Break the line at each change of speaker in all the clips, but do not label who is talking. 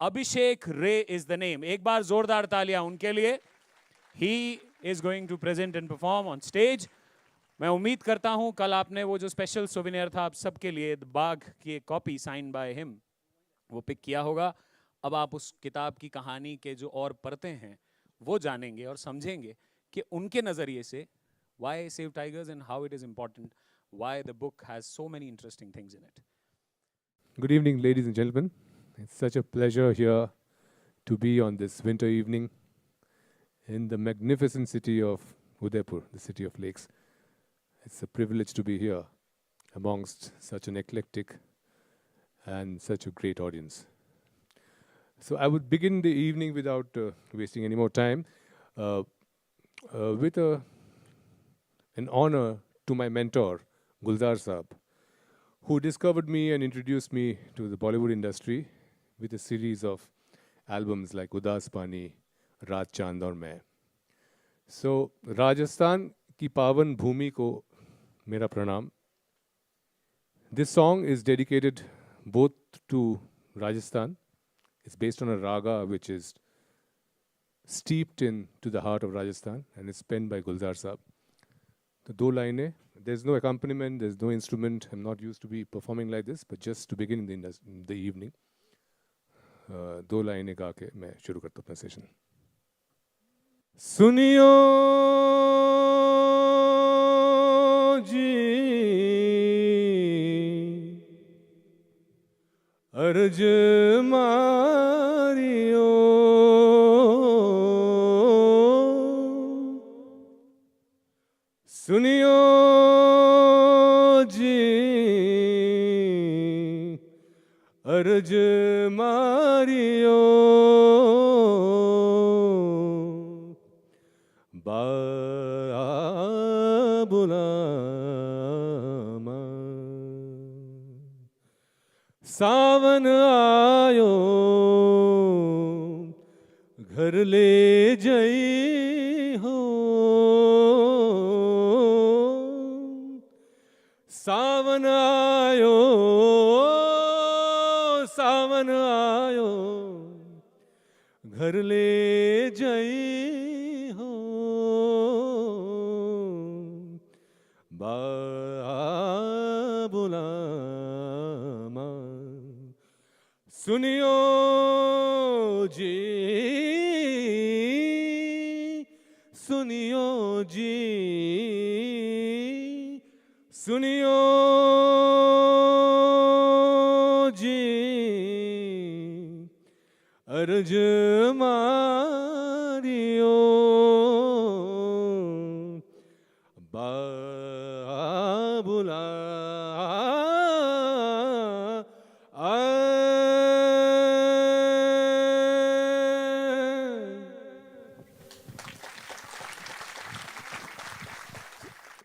Abhishek Ray is the name. एक बार जोरदार तालियां उनके लिए. He is going to present and perform on stage. मैं उम्मीद करता हूं कल आपने वो जो स्पेशल सोविनियर था आप सबके लिए बाघ की एक कॉपी साइन बाय हिम वो पिक किया होगा. अब आप उस किताब की कहानी के जो और परतें हैं वो जानेंगे और समझेंगे कि उनके नजरिए से why Save Tigers and how it is important, why the book has so many interesting things in it.
Good evening, ladies and gentlemen. It's such a pleasure here to be on this winter evening in the magnificent city of Udaipur, the city of lakes. It's a privilege to be here amongst such an eclectic and such a great audience. So I would begin the evening without wasting any more time with an honor to my mentor, Gulzar Saab, who discovered me and introduced me to the Bollywood industry with a series of albums like Udas Pani, Raat Chand aur Main. So Rajasthan ki pavan bhumi ko mera pranam. This song is dedicated both to Rajasthan. It's based on a raga which is steeped into the heart of Rajasthan and it's penned by Gulzar Saab. The do line, there's no accompaniment, there's no instrument. I'm not used to be performing like this, but just to begin in the evening, do line गा के मैं शुरू करता हूँ अपना session. सुनियो जी अर्ज Mario सुनियो जी अर्ज मारियो बुलामा सावन आयो घर ले जई हो सावन आयो घर ले जई हो बुलामा सुनियो जी सुनियो जी सुनियो जी अर्ज Mario बाबुला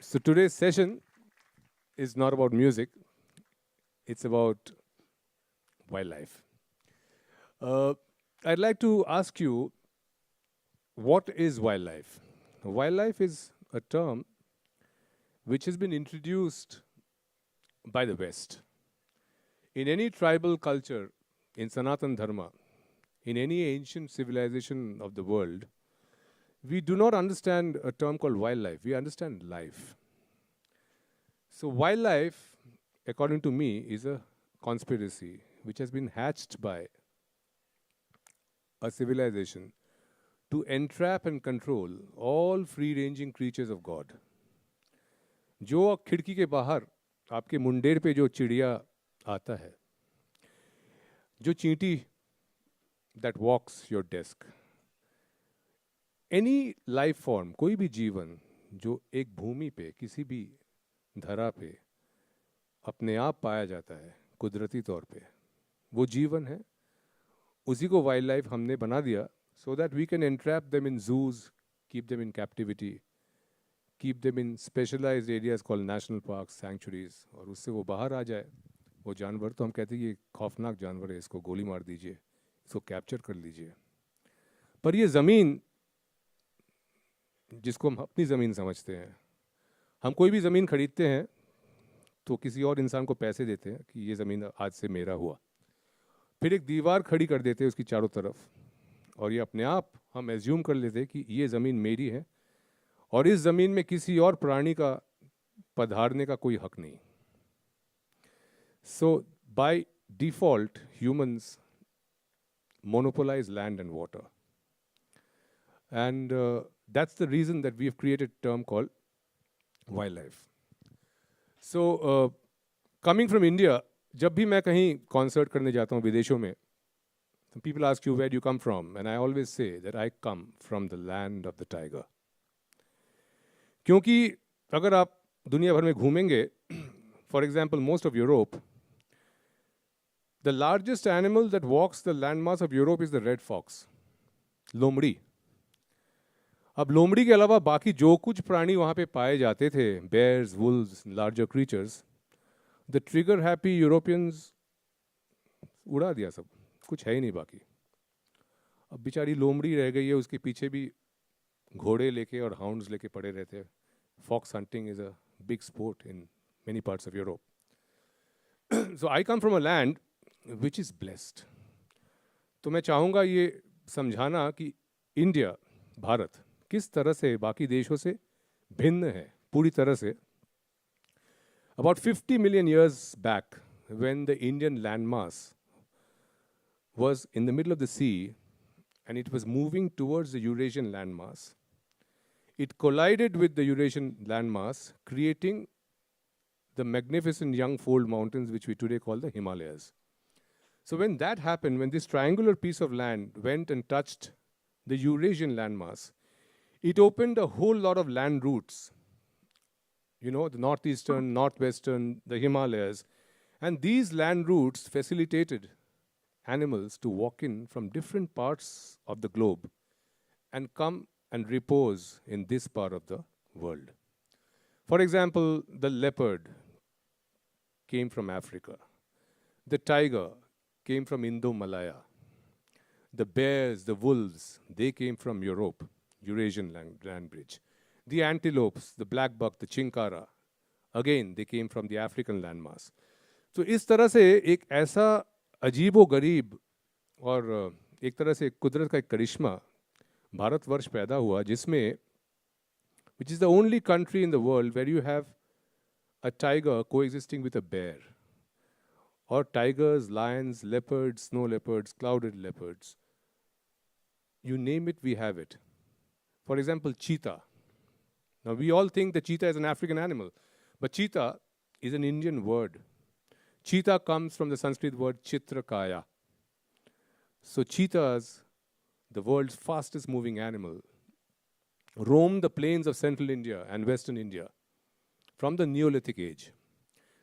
So today's session is not about music, it's about wildlife. I'd like to ask you, what is wildlife? Wildlife is a term which has been introduced by the West. In any tribal culture, in Sanatan Dharma, in any ancient civilization of the world, we do not understand a term called wildlife. We understand life. So wildlife, according to me, is a conspiracy which has been hatched by a civilization to entrap and control all free-ranging creatures of God. जो खिड़की के बाहर आपके मुंडेर पे जो चिड़िया आता है, जो चींटी that walks your desk, any life form, कोई भी जीवन जो एक भूमि पे किसी भी धरा पे अपने आप पाया जाता है कुदरती तौर पे, वो जीवन है. उसी को वाइल्ड लाइफ हमने बना दिया so that we can entrap them in zoos, keep them in captivity, keep them in specialized areas called national parks, sanctuaries, और उससे वो बाहर आ जाए. वो जानवर तो हम कहते हैं ये खौफनाक जानवर है, इसको गोली मार दीजिए, इसको कैप्चर कर लीजिए. पर ये ज़मीन जिसको हम अपनी ज़मीन समझते हैं, हम कोई भी ज़मीन खरीदते हैं तो किसी और इंसान को पैसे देते हैं कि ये ज़मीन आज से मेरा हुआ. फिर एक दीवार खड़ी कर देते उसकी चारों तरफ, और ये अपने आप हम एज्यूम कर लेते कि ये ज़मीन मेरी है और इस ज़मीन में किसी और प्राणी का पधारने का कोई हक नहीं. So by default, humans monopolize land and water. And that's the reason that we have created a term called wildlife. So coming from India, जब भी मैं कहीं concert करने जाता हूँ विदेशों में, people ask you where do you come from, and I always say that I come from the land of the tiger. क्योंकि अगर आप दुनिया भर में घूमेंगे, for example, most of Europe, the largest animal that walks the landmass of Europe is the red fox, लोमड़ी. अब लोमड़ी के अलावा बाकी जो कुछ प्राणी वहाँ पे पाए जाते थे, bears, wolves, larger creatures, the trigger happy Europeans उड़ा दिया सब, कुछ है ही नहीं बाकी. अब बेचारी लोमड़ी रह गई है, उसके पीछे भी घोड़े लेके और हाउंड्स लेके पड़े रहते हैं. Fox hunting is a big sport in many parts of Europe. So I come from a land which is blessed. तो मैं चाहूँगा ये समझाना कि इंडिया, भारत किस तरह से बाकी देशों से भिन्न है पूरी तरह से. About 50 million years back, when the Indian landmass was in the middle of the sea and it was moving towards the Eurasian landmass, it collided with the Eurasian landmass, creating the magnificent young fold mountains which we today call the Himalayas. So when that happened, when this triangular piece of land went and touched the Eurasian landmass, it opened a whole lot of land routes. You know, the northeastern, northwestern, the Himalayas. And these land routes facilitated animals to walk in from different parts of the globe and come and repose in this part of the world. For example, the leopard came from Africa. The tiger came from Indo-Malaya. The bears, the wolves, they came from Europe, Eurasian land bridge. The antelopes, the black buck, the chinkara, again, they came from the African landmass. तो इस तरह से एक ऐसा अजीबो गरीब और एक तरह से कुदरत का एक करिश्मा भारतवर्ष पैदा हुआ जिसमें which is the only country in the world where you have a tiger coexisting with a bear, or tigers, lions, leopards, snow leopards, clouded leopards. You name it, we have it. For example, cheetah. Now we all think that cheetah is an African animal, but cheetah is an Indian word. Cheetah comes from the Sanskrit word chitrakaya. So cheetahs, the world's fastest moving animal, roam the plains of central India and western India from the Neolithic age.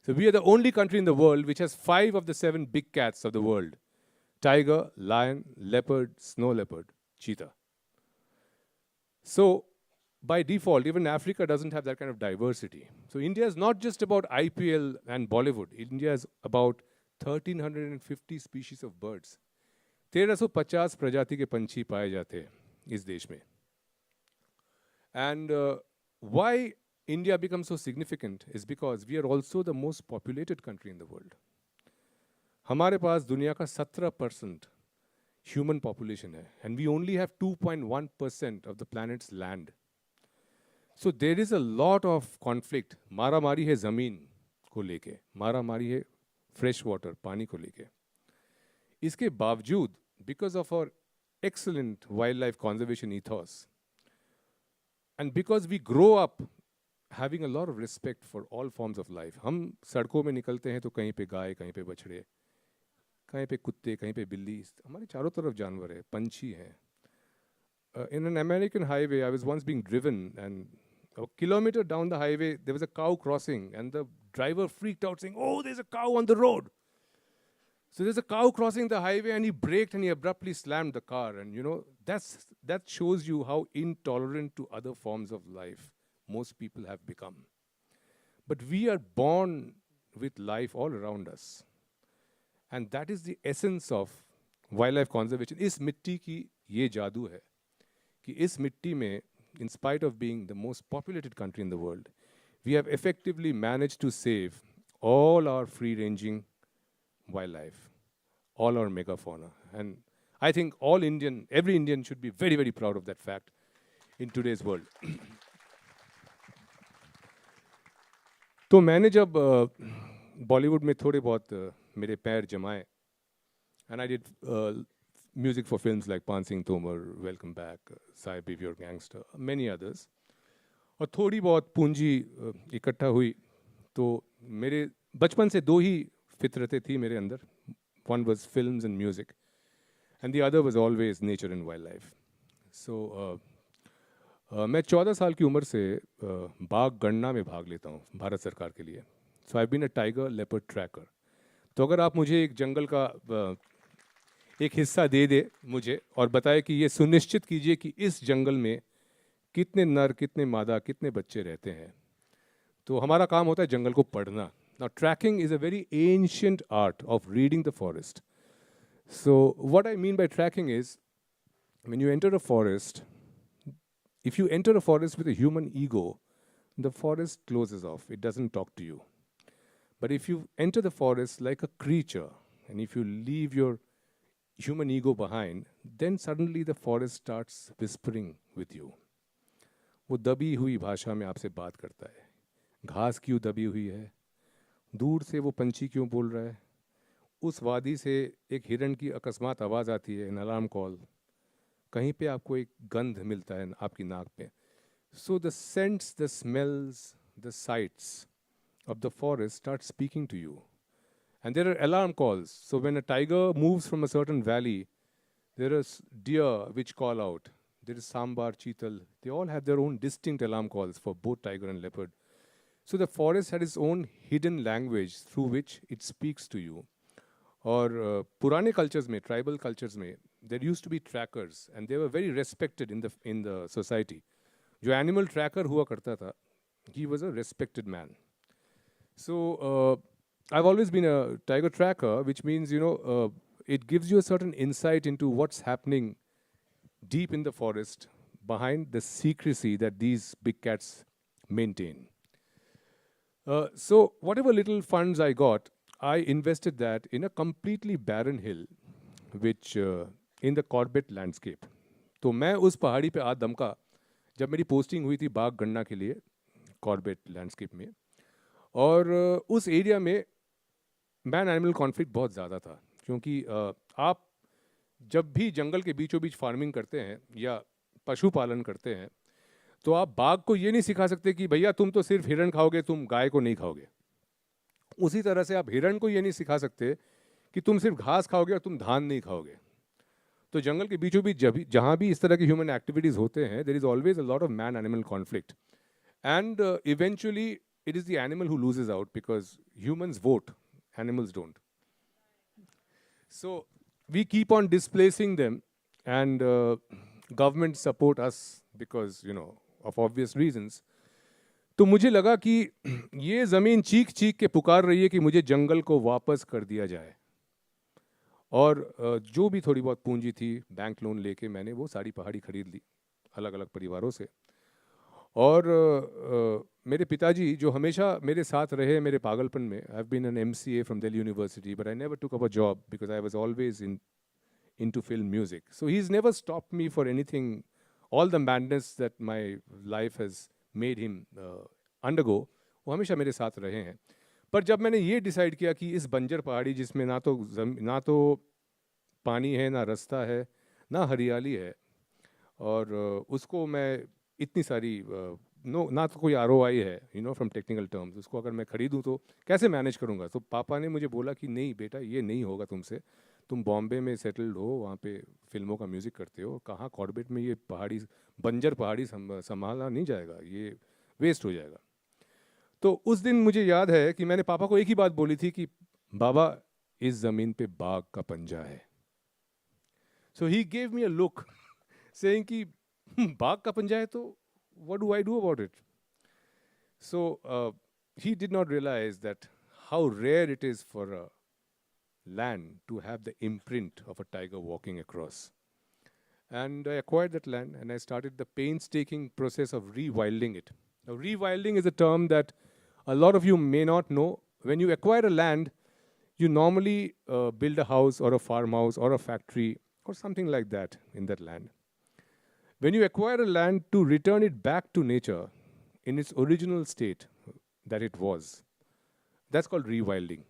So we are the only country in the world which has 5 of the 7 big cats of the world: tiger, lion, leopard, snow leopard, cheetah. So by default, even Africa doesn't have that kind of diversity. So India is not just about IPL and Bollywood. India is about 1,350 species of birds. 1350 प्रजाति के पंछी पाए जाते हैं इस देश में. And why India becomes so significant is because we are also the most populated country in the world. हमारे पास दुनिया का 17% human population है, and we only have 2.1% of the planet's land. So there is a lot of conflict. मारामारी है ज़मीन को लेके, मारामारी है fresh water, पानी को लेके. इसके बावजूद, because of our excellent wildlife conservation ethos, and because we grow up having a lot of respect for all forms of life, हम सड़कों में निकलते हैं तो कहीं पे गाय, कहीं पे बछड़े, कहीं पे कुत्ते, कहीं पे बिल्ली, हमारे चारों तरफ जानवर है, पंछी हैं. In an American highway, I was once being driven, and a kilometer down the highway, there was a cow crossing, and the driver freaked out saying, "Oh, there's a cow on the road." So there's a cow crossing the highway, and he braked and he abruptly slammed the car. And you know, that shows you how intolerant to other forms of life most people have become. But we are born with life all around us. And that is the essence of wildlife conservation. इस मिट्टी की ये जादू है कि इस मिट्टी में, in spite of being the most populated country in the world, we have effectively managed to save all our free-ranging wildlife. all our megafauna. And I think every Indian should be very, very proud of that fact in today's world. तो मैंने जब बॉलीवुड में थोड़े बहुत मेरे पैर जमाए, and I did music for films like Pan Singh Tomar, Welcome Back, Sahib If You're Gangster, many others. और थोड़ी बहुत पूंजी इकट्ठा हुई तो मेरे बचपन से दो ही फितरतें थी मेरे अंदर. One was films and music, and the other was always nature and wildlife. So मैं 14 साल की उम्र से बाघ गणना में भाग लेता हूँ भारत सरकार के लिए. So I been a tiger leopard tracker. तो अगर आप मुझे एक जंगल का एक हिस्सा दे मुझे और बताए कि ये सुनिश्चित कीजिए कि इस जंगल में कितने नर, कितने मादा, कितने बच्चे रहते हैं, तो हमारा काम होता है जंगल को पढ़ना. Now tracking is a very ancient art of reading the forest. So what I mean by tracking is, when you enter a forest, if you enter a forest with a human ego, the forest closes off. It doesn't talk to you. But if you enter the forest like a creature, and if you leave your human ego behind, then suddenly the forest starts whispering with you. वो दबी हुई भाषा में आपसे बात करता है. घास क्यों दबी हुई है, दूर से वो पंछी क्यों बोल रहा है, उस वादी से एक हिरण की अकस्मात आवाज़ आती है, एन अलार्म कॉल, कहीं पे आपको एक गंध मिलता है आपकी नाक पे. So the saints, the smells, the sites of the forest start speaking to you. And there are alarm calls. So when a tiger moves from a certain valley, there is deer which call out. There is sambar, cheetal. They all have their own distinct alarm calls for both tiger and leopard. So the forest had its own hidden language through which it speaks to you. और पुराने cultures में, tribal cultures में, there used to be trackers, and they were very respected in the society. जो animal tracker हुआ करता था, he was a respected man. So I've always been a tiger tracker, which means, it gives you a certain insight into what's happening deep in the forest behind the secrecy that these big cats maintain. So whatever little funds I got, I invested that in a completely barren hill, which in the Corbett landscape. तो मैं उस पहाड़ी पे आ दमका जब मेरी posting हुई थी बाघ गणना के लिए कॉर्बेट लैंडस्केप में. और उस एरिया में मैन एनिमल कॉन्फ्लिक्ट बहुत ज़्यादा था, क्योंकि आप जब भी जंगल के बीचों बीच फार्मिंग करते हैं या पशुपालन करते हैं, तो आप बाघ को ये नहीं सिखा सकते कि भैया तुम तो सिर्फ हिरण खाओगे, तुम गाय को नहीं खाओगे. उसी तरह से आप हिरण को ये नहीं सिखा सकते कि तुम सिर्फ घास खाओगे और तुम धान नहीं खाओगे. तो जंगल के बीचों बीच जहाँ भी इस तरह की ह्यूमन एक्टिविटीज़ होते हैं, there is always a lot of man animal conflict, and eventually it is the animal who loses out, because humans vote, animals don't. So we keep on displacing them, and government support us because, of obvious reasons. तो मुझे लगा कि ये ज़मीन चीख चीख के पुकार रही है कि मुझे जंगल को वापस कर दिया जाए. और जो भी थोड़ी बहुत पूंजी थी, बैंक लोन लेके मैंने वो सारी पहाड़ी खरीद ली अलग अलग परिवारों से. और मेरे पिताजी जो हमेशा मेरे साथ रहे मेरे पागलपन में, I have been an MCA from Delhi university, but I never took up a job because I was always into film music. So he's never stopped me for anything, all the madness that my life has made him undergo, वो हमेशा मेरे साथ रहे हैं. पर जब मैंने ये डिसाइड किया कि इस बंजर पहाड़ी जिसमें ना तो पानी है, ना रास्ता है, ना हरियाली है, और उसको मैं इतनी सारी ना तो कोई ROI है, फ्रॉम टेक्निकल टर्म्स, उसको अगर मैं खरीदूँ तो कैसे मैनेज करूँगा. तो पापा ने मुझे बोला कि नहीं बेटा, ये नहीं होगा तुमसे, तुम बॉम्बे में सेटल्ड हो, वहाँ पे फिल्मों का म्यूज़िक करते हो, कहाँ कॉर्बेट में ये पहाड़ी, बंजर पहाड़ी संभाला नहीं जाएगा, ये वेस्ट हो जाएगा. तो उस दिन मुझे याद है कि मैंने पापा को एक ही बात बोली थी कि बाबा, इस ज़मीन पे बाघ का पंजा है. So he gave me a look saying कि बाघ का पंजा है तो what do I do about it? So he did not realize that how rare it is for a land to have the imprint of a tiger walking across. And I acquired that land and I started the painstaking process of rewilding it. Now, rewilding is a term that a lot of you may not know. When you acquire a land, You normally build a house or a farmhouse or a factory or something like that in that land. When you acquire a land, to return it back to nature in its original state that it was, that's called rewilding.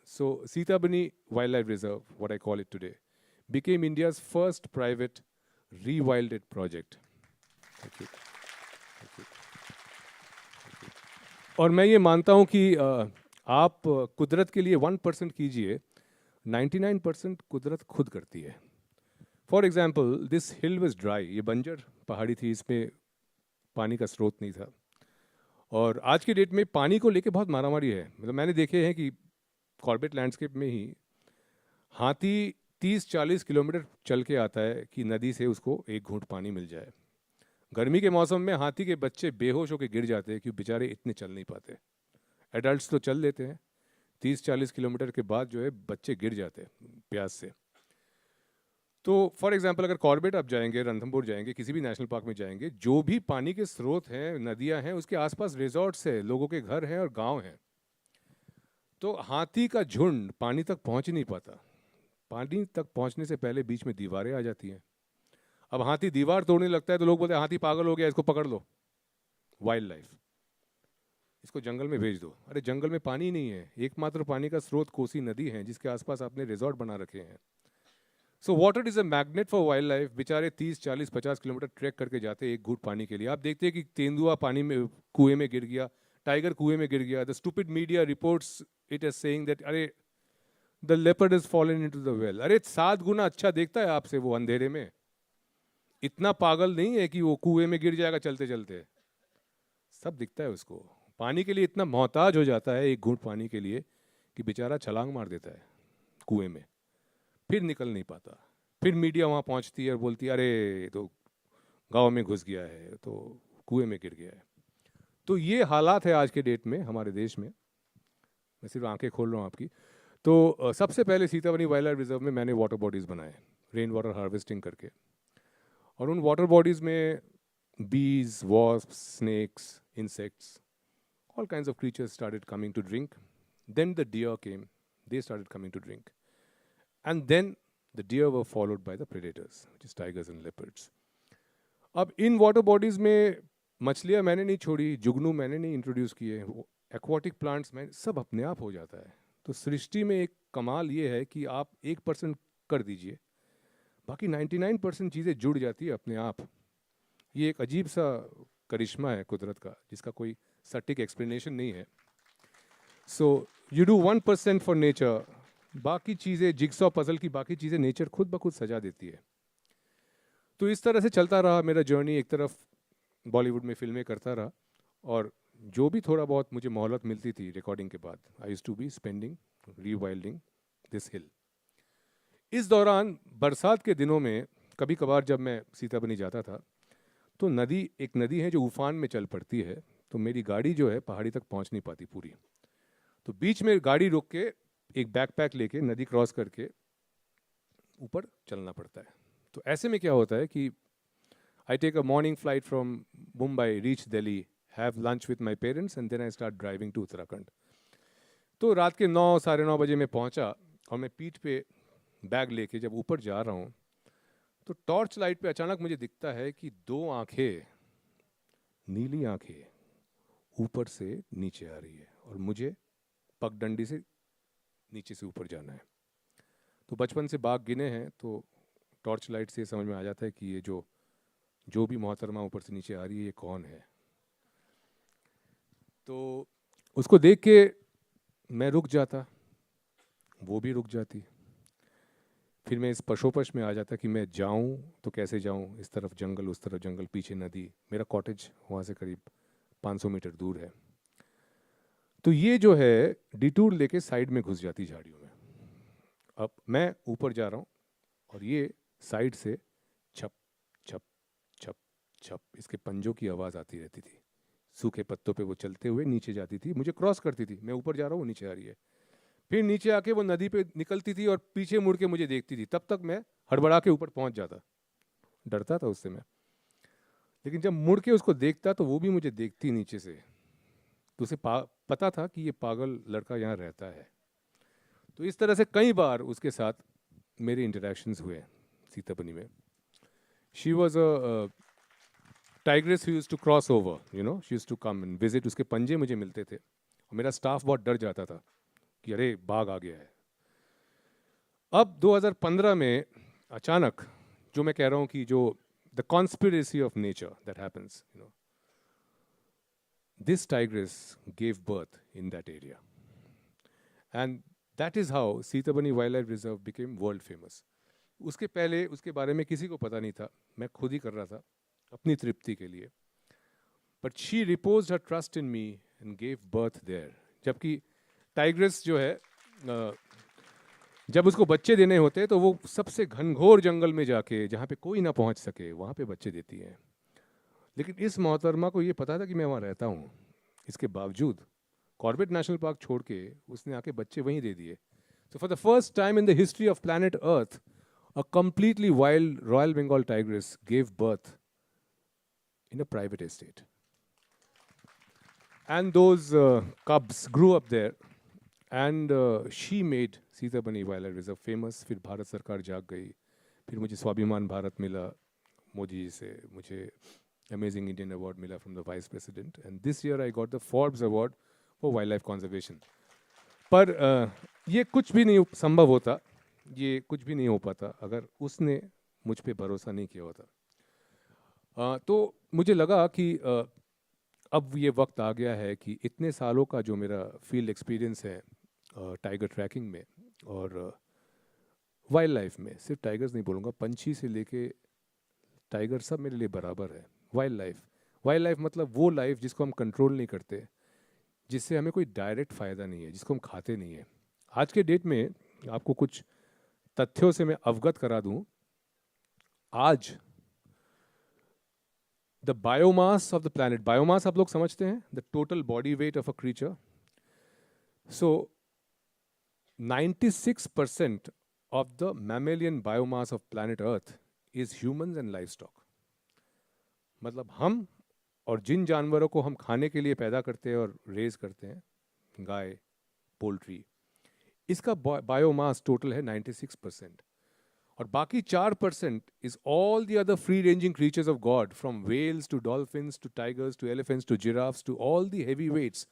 So Sitabani Wildlife Reserve, what I call it today, became India's first private rewilded project. Thank you. Thank you. और मैं ये मानता हूँ कि आप कुदरत के लिए 1% कीजिए, 99% कुदरत खुद करती है. For example, this hill was dry. ये बंजर पहाड़ी थी, इसमें पानी का स्रोत नहीं था. और आज की डेट में पानी को लेके बहुत मारामारी है. मतलब मैंने देखे हैं कि कॉर्बेट लैंडस्केप में ही हाथी 30-40 किलोमीटर चल के आता है कि नदी से उसको एक घूंट पानी मिल जाए. गर्मी के मौसम में हाथी के बच्चे बेहोश होकर गिर जाते हैं क्योंकि बेचारे इतने चल नहीं पाते. एडल्ट्स तो चल लेते हैं, 30-40 किलोमीटर के बाद जो है बच्चे गिर जाते हैं प्यास से. तो फॉर एग्जांपल, अगर कॉर्बेट आप जाएंगे, रणथंभौर जाएंगे, किसी भी नेशनल पार्क में जाएंगे, जो भी पानी के स्रोत हैं, नदियां हैं, उसके आसपास रिजॉर्ट्स है, लोगों के घर हैं और गांव हैं. तो हाथी का झुंड पानी तक पहुंच ही नहीं पाता. पानी तक पहुंचने से पहले बीच में दीवारें आ जाती हैं. अब हाथी दीवार तोड़ने लगता है तो लोग बोलते हैं हाथी पागल हो गया, इसको पकड़ लो, वाइल्ड लाइफ, इसको जंगल में भेज दो. अरे जंगल में पानी नहीं है. एकमात्र पानी का स्रोत कोसी नदी है, जिसके आसपास आपने रिजॉर्ट बना रखे हैं. So water is a magnet for wild life. बेचारे 30-40-50 किलोमीटर ट्रैक करके जाते हैं एक घूंट पानी के लिए. आप देखते हैं कि तेंदुआ पानी में, कुएं में गिर गया, टाइगर कुएं में गिर गया. The stupid media reports it as saying that अरे the leopard is fallen into the well. अरे 7 गुना अच्छा देखता है आपसे वो अंधेरे में. इतना पागल नहीं है कि वो कुएं में गिर जाएगा चलते चलते. सब दिखता है उसको. पानी के लिए इतना मोहताज हो जाता है एक घूंट पानी के लिए कि बेचारा छलांग मार देता है कुएं में, फिर निकल नहीं पाता. फिर मीडिया वहाँ पहुँचती है और बोलती है अरे तो गांव में घुस गया है, तो कुएं में गिर गया है. तो ये हालात है आज के डेट में हमारे देश में. मैं सिर्फ आंखें खोल रहा हूँ आपकी. तो सबसे पहले सीतावनी वाइल्ड लाइफ रिजर्व में मैंने वाटर बॉडीज़ बनाए, रेन वाटर हार्वेस्टिंग करके. और उन वाटर बॉडीज़ में bees, wasps, snakes, insects, all kinds of creatures started coming to drink. Then the deer came. They started coming to drink. And then the deer were followed by the predators, which is tigers and leopards. अब in water bodies में मछलियाँ मैंने नहीं छोड़ी, जुगनू मैंने नहीं introduce किए, aquatic plants में सब अपने आप हो जाता है. तो सृष्टि में एक कमाल ये है कि आप 1% कर दीजिए, बाकी 99% चीज़ें जुड़ जाती है अपने आप. ये एक अजीब सा करिश्मा है कुदरत का, जिसका कोई सटीक एक्सप्लेनेशन नहीं है. So you do 1% for nature, बाकी चीज़ें, जिगसॉ पजल की बाकी चीज़ें नेचर खुद ब खुद सजा देती है. तो इस तरह से चलता रहा मेरा जर्नी. एक तरफ बॉलीवुड में फिल्में करता रहा, और जो भी थोड़ा बहुत मुझे मोहलत मिलती थी रिकॉर्डिंग के बाद, I used to be spending rewilding this hill. इस दौरान बरसात के दिनों में कभी कभार जब मैं सीताबनी जाता था, तो एक नदी है जो उफान में चल पड़ती है. तो मेरी गाड़ी जो है पहाड़ी तक पहुंच नहीं पाती पूरी. तो बीच में गाड़ी रोक के एक बैकपैक लेके नदी क्रॉस करके ऊपर चलना पड़ता है. तो ऐसे में क्या होता है कि I take a morning flight from Mumbai, reach Delhi, have lunch with my parents and then I start driving to Uttarakhand. तो रात के 9-9:30 बजे मैं पहुंचा, और मैं पीठ पे बैग लेके जब ऊपर जा रहा हूँ, तो टॉर्च लाइट पे अचानक मुझे दिखता है कि 2 आंखें, नीली आंखें ऊपर से नीचे आ रही है, और मुझे पगडंडी से नीचे से ऊपर जाना है. तो बचपन से बाघ गिने हैं, तो टॉर्च लाइट से समझ में आ जाता है कि ये जो भी मोहतरमा ऊपर से नीचे आ रही है, ये कौन है. तो उसको देख के मैं रुक जाता, वो भी रुक जाती. फिर मैं इस पशोपश में आ जाता कि मैं जाऊं तो कैसे जाऊं. इस तरफ जंगल, उस तरफ जंगल, पीछे नदी. मेरा कॉटेज वहाँ से करीब 500 मीटर दूर है. तो ये जो है डिटूर लेके साइड में घुस जाती झाड़ियों में. अब मैं ऊपर जा रहा हूँ, और ये साइड से छप छप छप छप इसके पंजों की आवाज़ आती रहती थी. सूखे पत्तों पे वो चलते हुए नीचे जाती थी, मुझे क्रॉस करती थी. मैं ऊपर जा रहा हूँ, वो नीचे आ रही है. फिर नीचे आके वो नदी पे निकलती थी और पीछे मुड़ के मुझे देखती थी. तब तक मैं हड़बड़ा के ऊपर पहुंच जाता. डरता था उससे मैं, लेकिन जब मुड़ के उसको देखता तो वो भी मुझे देखती नीचे से. तो उसे पता था कि ये पागल लड़का यहाँ रहता है. तो इस तरह से कई बार उसके साथ मेरे इंटरेक्शंस हुए सीतापनी में. She was a tigress used to cross over, she used to come and visit. उसके पंजे मुझे मिलते थे और मेरा स्टाफ बहुत डर जाता था कि अरे बाघ आ गया है. अब 2015 में अचानक, जो मैं कह रहा हूँ कि जो the conspiracy of nature that happens, this tigress gave birth in that area. And that is how Sitabani Wildlife Reserve became world famous. उसके पहले उसके बारे में किसी को पता नहीं था, मैं खुद ही कर रहा था अपनी तृप्ति के लिए. But she reposed her trust in me and gave birth there. जबकि टाइग्रेस जो है, जब उसको बच्चे देने होते हैं तो वो सबसे घनघोर जंगल में जाके, जहाँ पे कोई ना पहुँच सके, वहाँ पे बच्चे देती है. लेकिन इस मोहतरमा को ये पता था कि मैं वहाँ रहता हूँ. इसके बावजूद कॉर्बेट नेशनल पार्क छोड़ के उसने आके बच्चे वहीं दे दिए. So for the first time in the history of planet earth, a completely wild royal Bengal tigress gave birth in a private estate. And those cubs grew up there and she made Sitabani wild life reserve famous. फिर भारत सरकार जाग गई, फिर मुझे स्वाभिमान भारत मिला मोदी जी से, मुझे Amazing Indian Award मिला from the Vice President, and this year I got the Forbes Award for Wildlife Conservation. पर ये कुछ भी नहीं संभव होता, ये कुछ भी नहीं हो पाता अगर उसने मुझ पे भरोसा नहीं किया होता. तो मुझे लगा कि अब ये वक्त आ गया है कि इतने सालों का जो मेरा फील्ड एक्सपीरियंस है टाइगर ट्रैकिंग में और वाइल्ड लाइफ में, सिर्फ टाइगर्स नहीं बोलूँगा, पंछी से लेके टाइगर सब मेरे लिए बराबर है. वाइल्ड लाइफ मतलब वो लाइफ जिसको हम कंट्रोल नहीं करते, जिससे हमें कोई डायरेक्ट फ़ायदा नहीं है, जिसको हम खाते नहीं है. आज के डेट में आपको कुछ तथ्यों से मैं अवगत करा दूं. आज the biomass of the planet, biomass आप लोग समझते हैं, the total body weight of a creature. So 96% of the mammalian biomass of planet Earth is humans and livestock. मतलब हम और जिन जानवरों को हम खाने के लिए पैदा करते हैं और रेज करते हैं, गाय, पोल्ट्री, इसका बायोमास टोटल है 96%. और बाकी 4% is all the other free ranging creatures of god, from whales to dolphins to tigers to elephants to giraffes to all the heavy weights.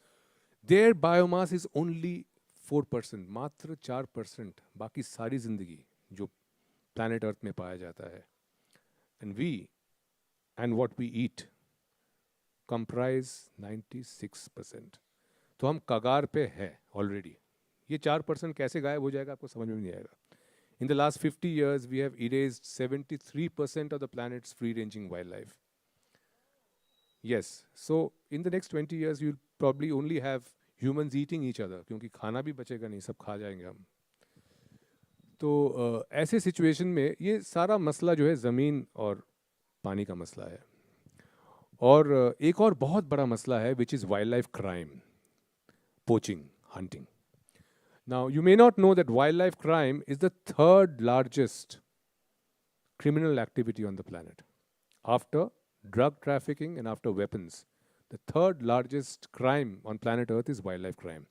Their biomass is only 4%, मात्र 4%. बाकी सारी जिंदगी जो planet earth में पाया जाता है, and we and what we eat comprise 96%. तो हम कगार पे है ऑलरेडी. ये 4% कैसे गायब हो जाएगा आपको समझ में नहीं आएगा. In the last 50 years, we have erased 73% of the planet's free-ranging wildlife. Yes, so in the next 20 years, you'll probably only have humans eating each other, क्योंकि खाना भी बचेगा नहीं, सब खा जाएंगे हम. तो ऐसे सिचुएशन में ये सारा मसला जो है ज़मीन और पानी का मसला है. और एक और बहुत बड़ा मसला है, which is wildlife crime, poaching, hunting. Now, you may not know that wildlife crime is the third largest criminal activity on the planet. After drug trafficking and after weapons, the third largest crime on planet Earth is wildlife crime.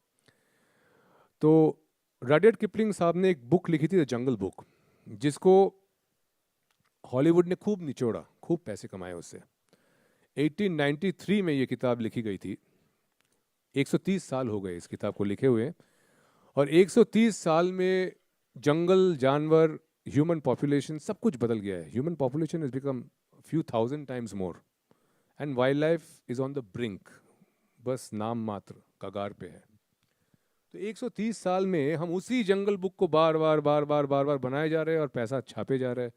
तो रडियर्ड Kipling साहब ने एक book लिखी थी, the jungle book, जिसको Hollywood ने खूब निचोड़ा, खूब पैसे कमाए उससे. 1893 में ये किताब लिखी गई थी. 130 साल हो गए इस किताब को लिखे हुए, और 130 साल में जंगल, जानवर, ह्यूमन पॉपुलेशन सब कुछ बदल गया है. Human population has become few thousand times more and wildlife is on the brink, बस नाम मात्र कगार पे है. तो 130 साल में हम उसी जंगल बुक को बार बार बनाए जा रहे हैं और पैसा छापे जा रहे हैं.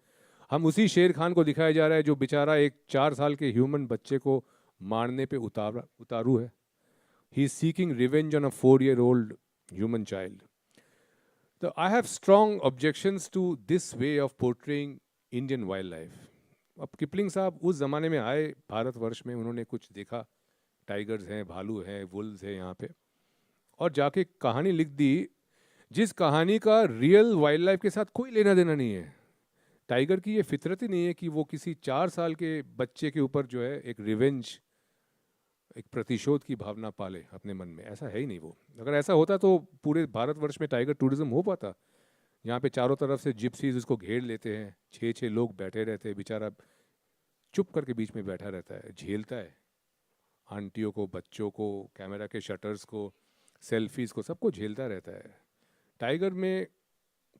हम उसी शेर खान को दिखाया जा रहा है जो बेचारा एक 4 साल के ह्यूमन बच्चे को मारने पे उतारू है. ही is seeking revenge on a 4-year-old human child. So I have strong objections to this way of portraying Indian wildlife. अब किपलिंग साहब उस ज़माने में आए भारतवर्ष में, उन्होंने कुछ देखा, टाइगर्स हैं, भालू हैं, वुल्व्स हैं यहाँ पे, और जाके कहानी लिख दी जिस कहानी का रियल वाइल्ड लाइफ के साथ कोई लेना देना नहीं है. टाइगर की ये फितरत ही नहीं है कि वो किसी 4 साल के बच्चे के ऊपर जो है एक रिवेंज एक प्रतिशोध की भावना पाले अपने मन में, ऐसा है ही नहीं वो। अगर ऐसा होता तो पूरे भारतवर्ष में टाइगर टूरिज्म हो पाता? यहाँ पे चारों तरफ से जिप्सीज उसको घेर लेते हैं, 6-6 लोग बैठे रहते हैं, बेचारा चुप करके बीच में बैठा रहता है, झेलता है आंटियों को, बच्चों को, कैमरा के शटर्स को, सेल्फीज को, सबको झेलता रहता है। टाइगर में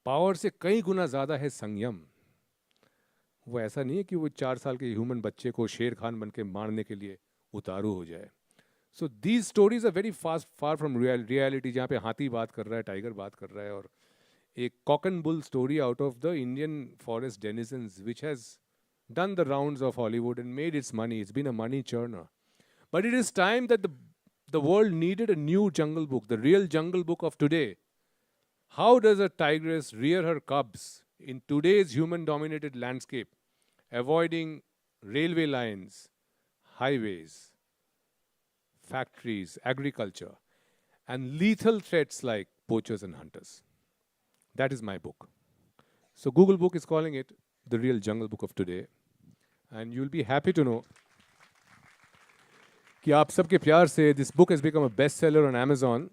पावर से कई गुना ज़्यादा है संयम। वो ऐसा नहीं है कि वो 4 साल के ह्यूमन बच्चे को शेर खान बन के मारने के लिए उतारू हो जाए। So these stories are very fast far from reality, जहाँ पे हाथी बात कर रहा है, टाइगर बात कर रहा है, और एक cock and bull story out of the Indian forest denizens which has done the rounds of Hollywood and made its money. It's been a money churner. But it is time that the world needed a new Jungle Book, the real Jungle Book of today. How does a tigress rear her cubs in today's human-dominated landscape, avoiding railway lines, highways, factories, agriculture, and lethal threats like poachers and hunters? That is my book. So Google Book is calling it the real Jungle Book of today. And you'll be happy to know कि आप सबके प्यार से this book has become a bestseller on Amazon.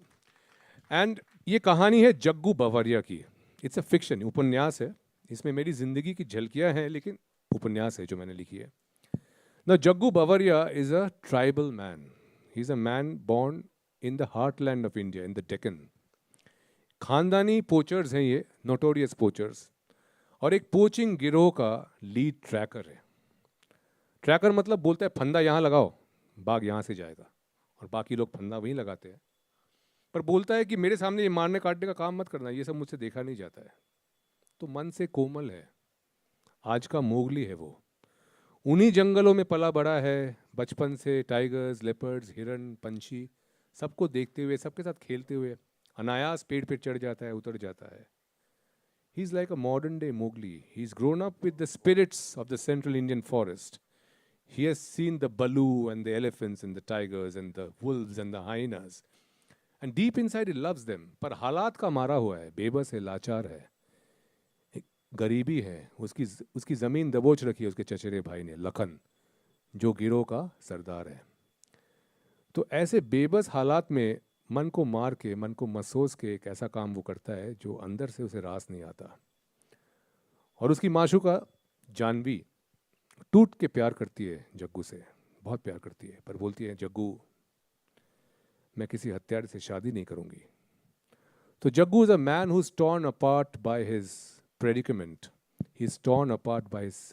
And ये कहानी है जग्गू बवरिया की. It's a fiction, उपन्यास है. इसमें मेरी जिंदगी की झलकियां हैं, लेकिन उपन्यास है जो मैंने लिखी है. Now Jaggu Bavaria is a tribal man. He's a man born in the heartland of India, in the Deccan. खानदानी पोचर्स हैं ये, नोटोरियस पोचर्स, और एक पोचिंग गिरोह का लीड ट्रैकर है. ट्रैकर मतलब बोलता है फंदा यहाँ लगाओ, बाघ यहाँ से जाएगा, और बाकी लोग फंदा वहीं लगाते हैं. पर बोलता है कि मेरे सामने ये मारने काटने का काम मत करना, ये सब मुझसे देखा नहीं जाता है. तो मन से कोमल है, आज का मोगली है वो. उन्हीं जंगलों में पला बड़ा है, बचपन से टाइगर्स, लेपर्ड्स, हिरन, पंछी सबको देखते हुए, सबके साथ खेलते हुए अनायास पेड़ पे चढ़ जाता है, उतर जाता है. He's like a modern day Mowgli. He's grown up with the spirits of the central Indian forest. He has seen the Baloo and the elephants and the tigers and the wolves and the hyenas. And deep inside he loves them. पर हालात का मारा हुआ है, बेबस है, लाचार है, गरीबी है. उसकी ज़मीन दबोच रखी है उसके चचेरे भाई ने, लखन, जो गिरोह का सरदार है. तो ऐसे बेबस हालात में मन को मार के, मन को मसोस के एक ऐसा काम वो करता है जो अंदर से उसे रास नहीं आता. और उसकी माशूका जानवी टूट के प्यार करती है जग्गू से, बहुत प्यार करती है, पर बोलती है जग्गू मैं किसी हत्यारे से शादी नहीं करूंगी. तो Jaggu is a man who is torn apart by his predicament. He is torn apart by his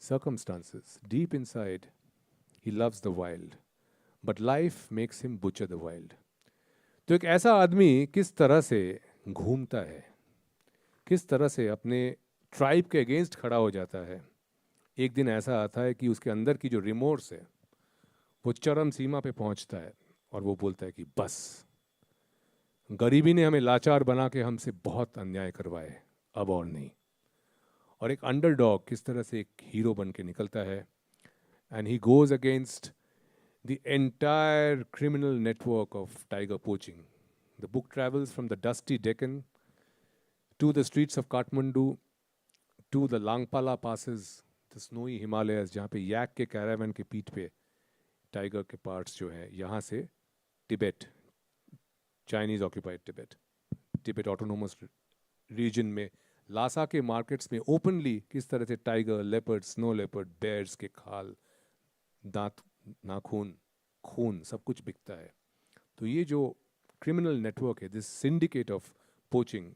circumstances. Deep inside he loves the wild, but life makes him butcher the wild. तो एक ऐसा आदमी किस तरह से घूमता है, किस तरह से अपने ट्राइब के अगेंस्ट खड़ा हो जाता है. एक दिन ऐसा आता है कि उसके अंदर की जो रिमोर्स है वो चरम सीमा पे पहुंचता है, और वो बोलता है कि बस, गरीबी ने हमें लाचार बना के हमसे बहुत अन्याय करवाए, अब और नहीं. और एक अंडरडॉग किस तरह से एक हीरो बन के निकलता है. And he goes against the entire criminal network of tiger poaching. The book travels from the dusty Deccan to the streets of Kathmandu to the Langpala passes, the snowy Himalayas, जहाँ पे yak के caravan के पीठ पे tiger के parts जो हैं, यहाँ से Tibet, Chinese occupied Tibet, Tibet autonomous region में लासा के markets में openly किस तरह से tiger, leopard, snow leopard, bears के खाल, दांत, नाखून, खून, सब कुछ बिकता है. तो ये जो क्रिमिनल नेटवर्क है, this syndicate of poaching,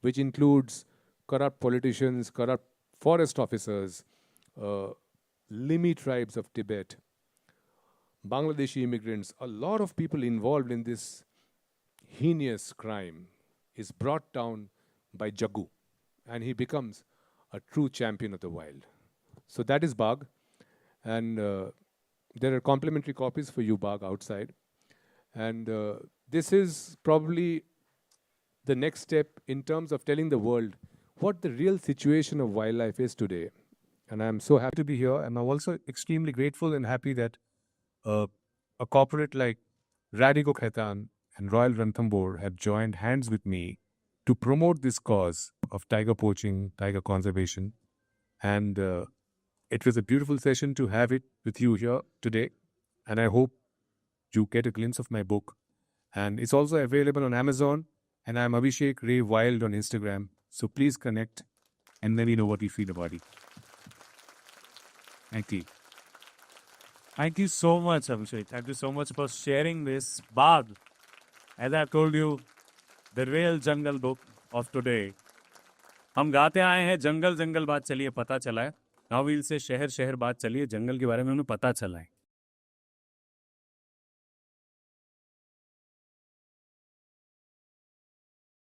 which includes corrupt politicians, corrupt forest officers, Limi tribes of Tibet, Bangladeshi immigrants, a lot of people involved in this heinous crime, is brought down by Jaggu, and he becomes a true champion of the wild. So that is Bagh, and there are complimentary copies for you, Bagh, outside. And this is probably the next step in terms of telling the world what the real situation of wildlife is today. And I'm so happy to be here. And I'm also extremely grateful and happy that a corporate like Radico Khaitan and Royal Ranthambore have joined hands with me to promote this cause of tiger poaching, tiger conservation. And it was a beautiful session to have it with you here today. And I hope you get a glimpse of my book. And it's also available on Amazon. And I'm Abhishek Ray Wild on Instagram. So please connect and let me know what you feel about it. Thank you.
Thank you so much, Abhishek. Thank you so much for sharing this. Baag, as I told you, the real jungle book of today. हम गाते आए हैं जंगल जंगल बात चलिए पता चला है. Now we'll से शहर शहर बात चलिए जंगल के बारे में हमें पता चला है.